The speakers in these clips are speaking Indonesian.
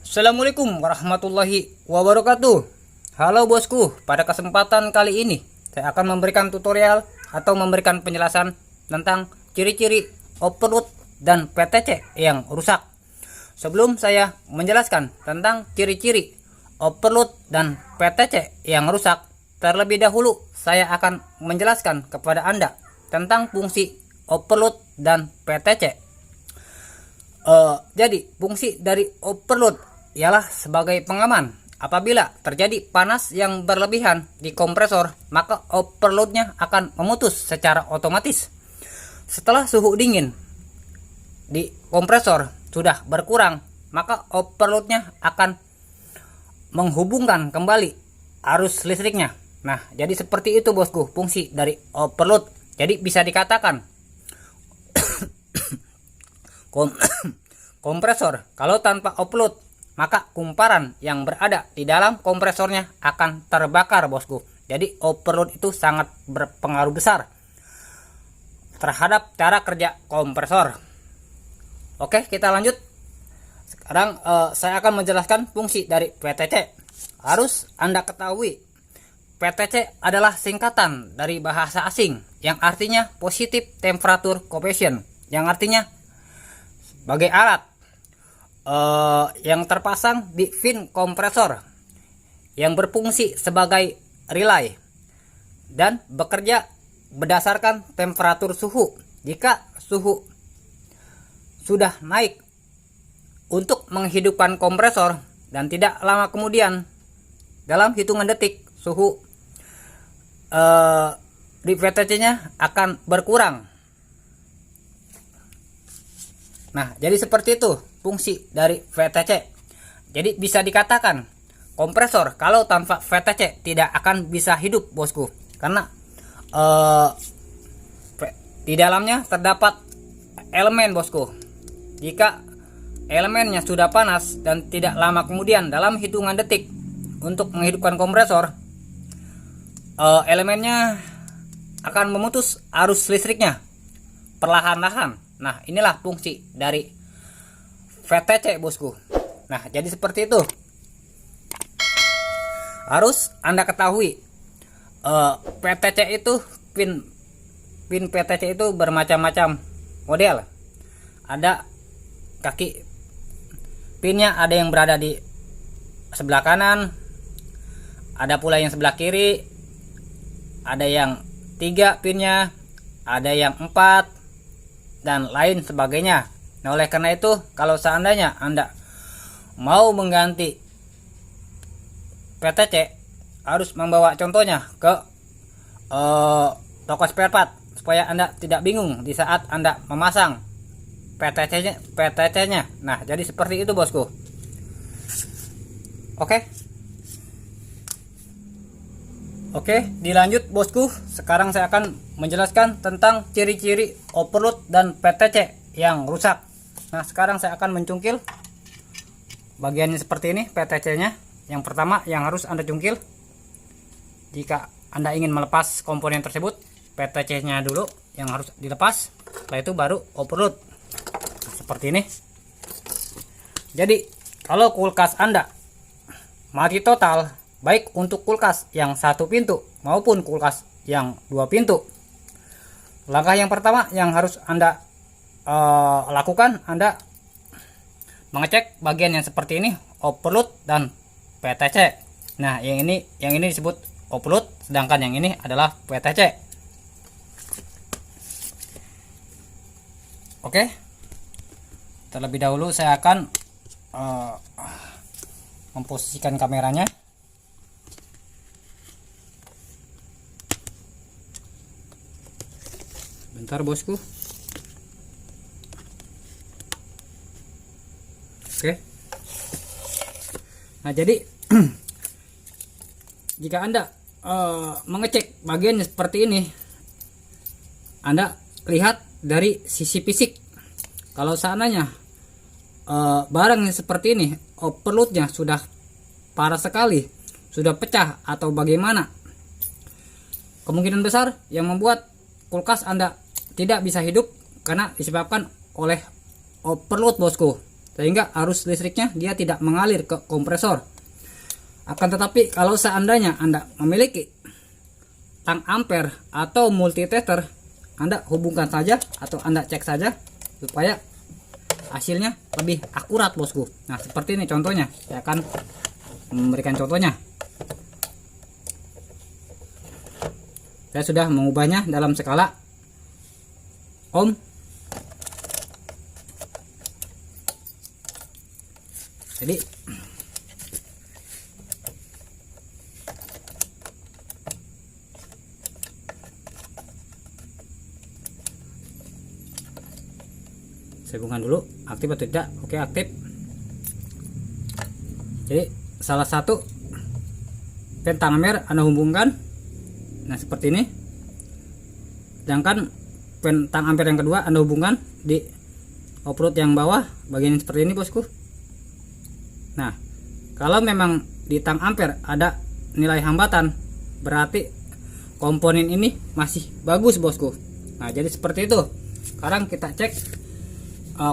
Assalamualaikum warahmatullahi wabarakatuh. Halo bosku, pada kesempatan kali ini saya akan memberikan tutorial atau memberikan penjelasan tentang ciri-ciri overload dan PTC yang rusak. Sebelum saya menjelaskan tentang ciri-ciri overload dan PTC yang rusak, terlebih dahulu saya akan menjelaskan kepada Anda tentang fungsi overload dan PTC. Jadi fungsi dari overload ialah sebagai pengaman. Apabila terjadi panas yang berlebihan di kompresor, maka overloadnya akan memutus secara otomatis. Setelah suhu dingin di kompresor sudah berkurang, maka overloadnya akan menghubungkan kembali arus listriknya. Nah, jadi seperti itu bosku fungsi dari overload. Jadi bisa dikatakan kompresor kalau tanpa overload, maka kumparan yang berada di dalam kompresornya akan terbakar bosku. Jadi overload itu sangat berpengaruh besar terhadap cara kerja kompresor. Oke, kita lanjut. Sekarang saya akan menjelaskan fungsi dari PTC. Harus Anda ketahui, PTC adalah singkatan dari bahasa asing yang artinya Positive Temperature Conversion, yang artinya sebagai alat yang terpasang di fin kompresor yang berfungsi sebagai relay dan bekerja berdasarkan temperatur suhu. Jika suhu sudah naik untuk menghidupkan kompresor dan tidak lama kemudian dalam hitungan detik suhu di VTC-nya akan berkurang. Nah, jadi seperti itu fungsi dari VTC. Jadi bisa dikatakan kompresor kalau tanpa VTC tidak akan bisa hidup bosku, karena di dalamnya terdapat elemen bosku. Jika elemennya sudah panas dan tidak lama kemudian dalam hitungan detik untuk menghidupkan kompresor, elemennya akan memutus arus listriknya perlahan-lahan. Nah, inilah fungsi dari VTC bosku. Nah, jadi seperti itu. Harus Anda ketahui, PTC itu pin PTC itu bermacam-macam model. Ada kaki pinnya, ada yang berada di sebelah kanan, ada pula yang sebelah kiri, ada yang 3 pinnya, ada yang 4, dan lain sebagainya. Nah, oleh karena itu, kalau seandainya Anda mau mengganti PTC, harus membawa contohnya ke toko spare part supaya Anda tidak bingung di saat Anda memasang PTC-nya. Nah, jadi seperti itu bosku. Oke, dilanjut bosku. Sekarang saya akan menjelaskan tentang ciri-ciri overload dan PTC yang rusak. Nah, sekarang saya akan mencungkil bagiannya seperti ini PTC-nya. Yang pertama yang harus Anda cungkil jika Anda ingin melepas komponen tersebut, PTC-nya dulu yang harus dilepas. Setelah itu baru overload. Nah, seperti ini. Jadi, kalau kulkas Anda mati total, baik untuk kulkas yang 1 pintu maupun kulkas yang 2 pintu, langkah yang pertama yang harus Anda lakukan, Anda mengecek bagian yang seperti ini, overload dan PTC. Nah, yang ini disebut overload, sedangkan yang ini adalah PTC. Oke, terlebih dahulu saya akan memposisikan kameranya. Bentar bosku. Oke. Nah, jadi jika Anda mengecek bagian seperti ini, Anda lihat dari sisi fisik. Kalau seandainya barang yang seperti ini overloadnya sudah parah sekali, sudah pecah atau bagaimana, kemungkinan besar yang membuat kulkas Anda tidak bisa hidup karena disebabkan oleh overload bosku. sehingga arus listriknya dia tidak mengalir ke kompresor. Akan tetapi kalau seandainya Anda memiliki tang ampere atau multitester, Anda hubungkan saja atau Anda cek saja supaya hasilnya lebih akurat bosku. Nah seperti ini contohnya, saya akan memberikan contohnya. Saya sudah mengubahnya dalam skala ohm. Jadi saya hubungkan dulu, aktif atau tidak. Oke, aktif. Jadi salah satu tang ampere Anda hubungkan, nah seperti ini. Sedangkan tang ampere yang kedua Anda hubungkan di output yang bawah, bagian seperti ini bosku. Nah kalau memang di tang ampere ada nilai hambatan, berarti komponen ini masih bagus bosku. Nah jadi seperti itu. Sekarang kita cek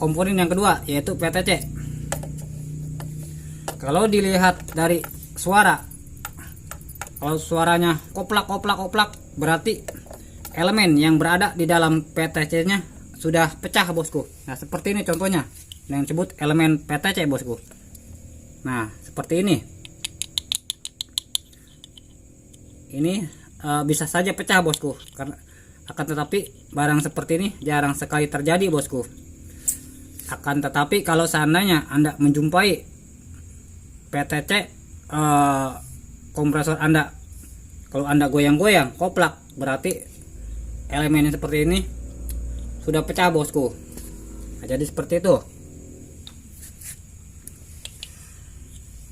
komponen yang kedua, yaitu PTC. Kalau dilihat dari suara, kalau suaranya koplak, berarti elemen yang berada di dalam PTC nya sudah pecah bosku. Nah seperti ini contohnya yang disebut elemen PTC bosku. Nah seperti ini. Ini bisa saja pecah bosku, karena akan tetapi barang seperti ini jarang sekali terjadi bosku. Akan tetapi kalau seandainya Anda menjumpai PTC kompresor Anda, kalau Anda goyang-goyang koplak, berarti elemen seperti ini sudah pecah bosku. Nah, jadi seperti itu.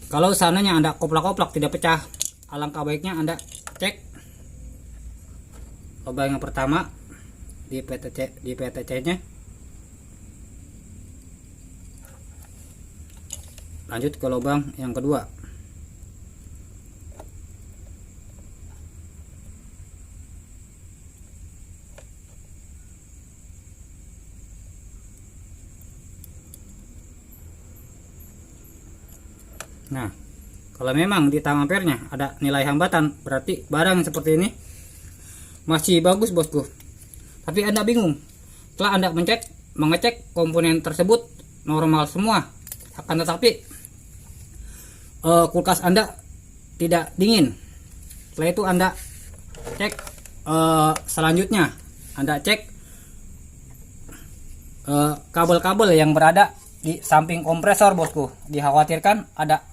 Kalau seandainya Anda koplak-koplak tidak pecah, alangkah baiknya Anda cek lubang yang pertama di PTC nya, lanjut ke lubang yang kedua. Nah kalau memang di tang ampernya ada nilai hambatan, berarti barang seperti ini masih bagus bosku. Tapi Anda bingung setelah Anda mengecek komponen tersebut normal semua, akan tetapi kulkas Anda tidak dingin. Setelah itu Anda cek selanjutnya, Anda cek kabel-kabel yang berada di samping kompresor bosku. Dikhawatirkan ada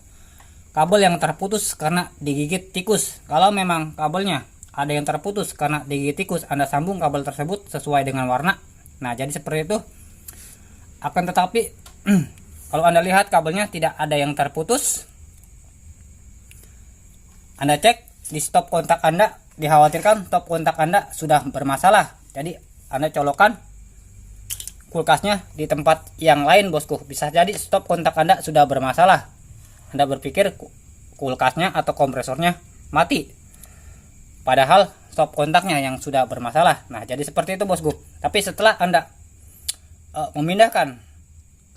kabel yang terputus karena digigit tikus. Kalau memang kabelnya ada yang terputus karena digigit tikus, Anda sambung kabel tersebut sesuai dengan warna. Nah jadi seperti itu. Akan tetapi kalau Anda lihat kabelnya tidak ada yang terputus, Anda cek di stop kontak Anda, dikhawatirkan stop kontak Anda sudah bermasalah. Jadi Anda colokkan kulkasnya di tempat yang lain bosku. Bisa jadi stop kontak Anda sudah bermasalah. Anda berpikir kulkasnya atau kompresornya mati, padahal stop kontaknya yang sudah bermasalah. Nah jadi seperti itu bosku. Tapi setelah Anda memindahkan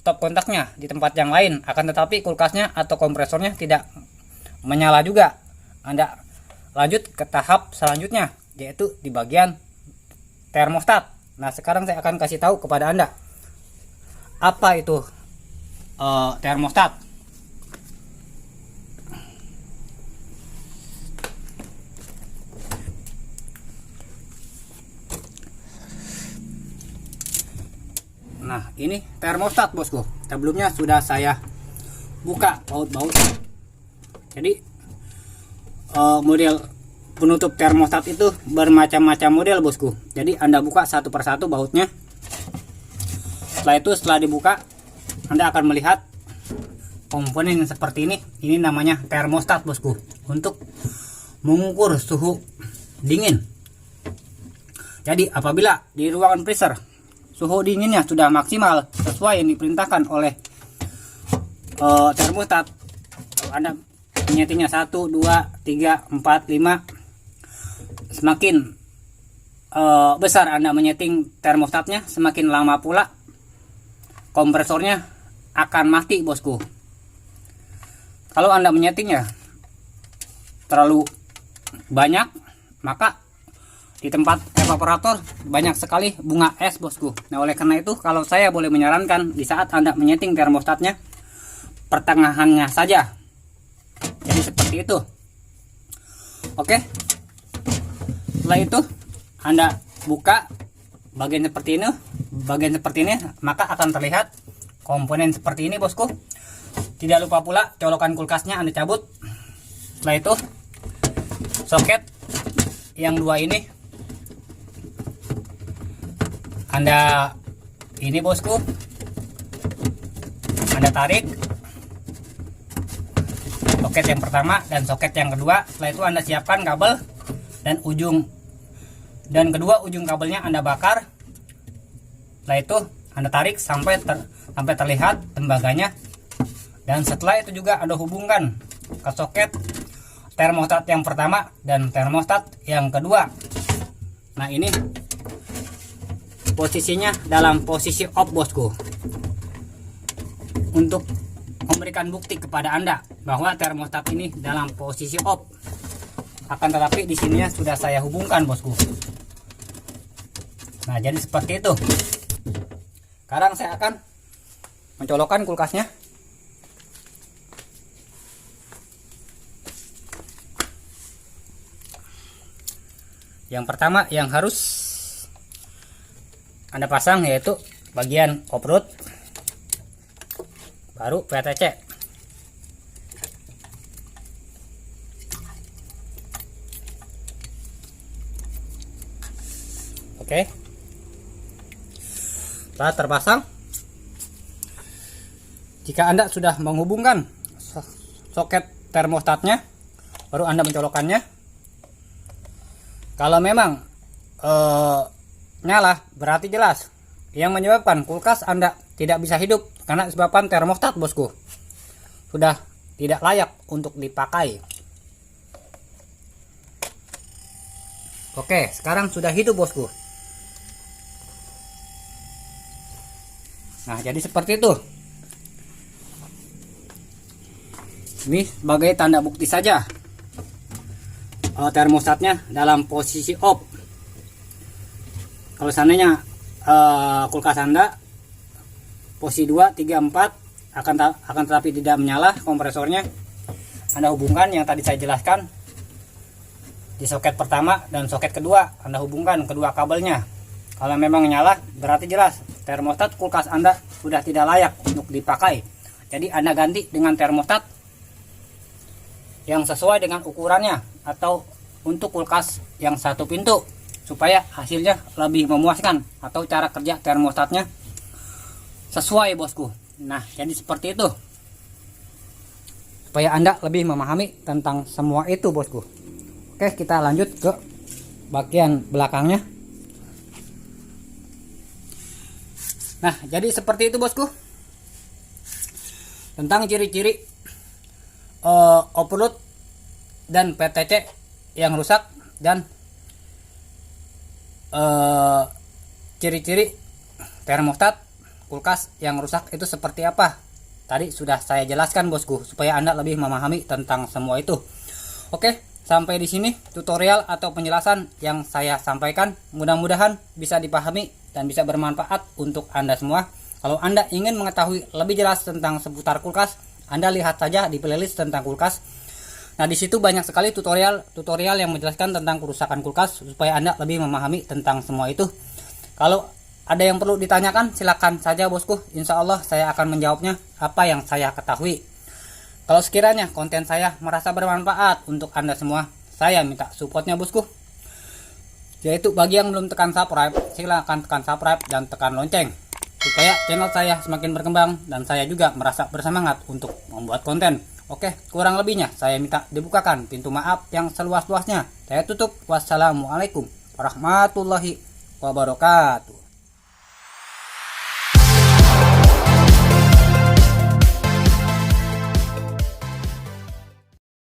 stop kontaknya di tempat yang lain, akan tetapi kulkasnya atau kompresornya tidak menyala juga, Anda lanjut ke tahap selanjutnya, yaitu di bagian termostat. Nah sekarang saya akan kasih tahu kepada Anda apa itu termostat. Nah ini termostat bosku. Sebelumnya sudah saya buka baut-baut. Jadi model penutup termostat itu bermacam-macam model bosku. Jadi Anda buka satu persatu bautnya. Setelah dibuka, Anda akan melihat komponen yang seperti ini. Ini namanya termostat bosku, untuk mengukur suhu dingin. Jadi apabila di ruangan freezer suhu dinginnya sudah maksimal sesuai yang diperintahkan oleh termostat, Anda menyetingnya 1, 2, 3, 4, 5, semakin besar Anda menyeting termostatnya, semakin lama pula kompresornya akan mati bosku. Kalau Anda menyetingnya terlalu banyak, maka di tempat evaporator banyak sekali bunga es bosku. Nah oleh karena itu, kalau saya boleh menyarankan, di saat Anda menyeting termostatnya, pertengahannya saja. Jadi seperti itu. Oke. Setelah itu Anda buka bagian seperti ini, maka akan terlihat komponen seperti ini bosku. Tidak lupa pula colokan kulkasnya Anda cabut. Setelah itu soket yang dua ini Anda bosku, Anda tarik soket yang pertama dan soket yang kedua. Setelah itu Anda siapkan kabel dan kedua ujung kabelnya Anda bakar. Setelah itu Anda tarik sampai terlihat tembaganya, dan setelah itu juga Anda hubungkan ke soket termostat yang pertama dan termostat yang kedua. Nah ini posisinya dalam posisi off bosku, untuk memberikan bukti kepada Anda bahwa termostat ini dalam posisi off. Akan tetapi di sininya sudah saya hubungkan bosku. Nah jadi seperti itu. Sekarang saya akan mencolokkan kulkasnya. Yang pertama yang harus Anda pasang yaitu bagian off-road, baru PTC. Oke. Setelah terpasang, jika Anda sudah menghubungkan soket termostatnya, baru Anda mencolokkannya. Kalau memang nyala, berarti jelas yang menyebabkan kulkas Anda tidak bisa hidup karena disebabkan termostat bosku sudah tidak layak untuk dipakai. Oke, sekarang sudah hidup bosku. Nah jadi seperti itu. Ini sebagai tanda bukti saja termostatnya dalam posisi off. Kalau seandainya kulkas Anda posisi 2, 3, 4 akan tetapi tidak menyala kompresornya, Anda hubungkan yang tadi saya jelaskan di soket pertama dan soket kedua. Anda hubungkan kedua kabelnya. Kalau memang nyala, berarti jelas termostat kulkas Anda sudah tidak layak untuk dipakai. Jadi Anda ganti dengan termostat yang sesuai dengan ukurannya, atau untuk kulkas yang satu pintu, supaya hasilnya lebih memuaskan, atau cara kerja termostatnya sesuai bosku. Nah jadi seperti itu, supaya Anda lebih memahami tentang semua itu bosku. Oke, kita lanjut ke bagian belakangnya. Nah jadi seperti itu bosku, tentang ciri-ciri overload dan PTC yang rusak, dan ciri-ciri termostat kulkas yang rusak itu seperti apa. Tadi sudah saya jelaskan bosku, supaya Anda lebih memahami tentang semua itu. Oke, sampai di sini tutorial atau penjelasan yang saya sampaikan. Mudah-mudahan bisa dipahami dan bisa bermanfaat untuk Anda semua. Kalau Anda ingin mengetahui lebih jelas tentang seputar kulkas, Anda lihat saja di playlist tentang kulkas. Nah di situ banyak sekali tutorial yang menjelaskan tentang kerusakan kulkas, supaya Anda lebih memahami tentang semua itu. Kalau ada yang perlu ditanyakan, silakan saja bosku. Insya Allah saya akan menjawabnya apa yang saya ketahui. Kalau sekiranya konten saya merasa bermanfaat untuk Anda semua, saya minta supportnya bosku. Yaitu bagi yang belum tekan subscribe, silakan tekan subscribe dan tekan lonceng, supaya channel saya semakin berkembang dan saya juga merasa bersemangat untuk membuat konten. Oke, kurang lebihnya saya minta dibukakan pintu maaf yang seluas-luasnya. Saya tutup. Wassalamualaikum warahmatullahi wabarakatuh.